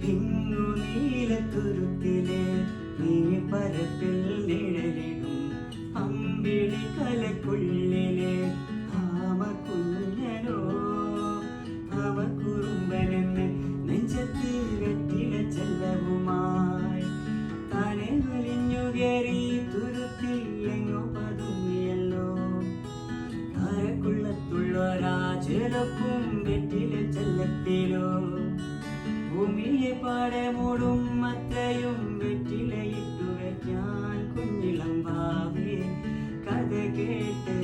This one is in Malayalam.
ഇങ്ങു നീലത്തുരുത്തിലെ നീ പരപ്പിൽ നിഴലിടും അമ്പിളി കലക്കുള്ളിലെ ആമ കുഞ്ഞനോ അവ കുറുമ്പനെന്ന് നെഞ്ചത്ത് വെറ്റില ചെല്ലവുമായി താനെ വലിഞ്ഞു കയറി തുരുത്തിൽ എങ്ങോ പതുങ്ങിയല്ലോ താരക്കുള്ളത്തുള്ളൊരാ ചെറുപ്പും വെറ്റില ചെല്ലത്തിലോ ഭൂമിയെ പാടെ മൂടും അത്രയും വെറ്റിലയിട്ടു വയ്ക്കാൻ കുഞ്ഞിളം ഭാവി കഥ കേട്ട്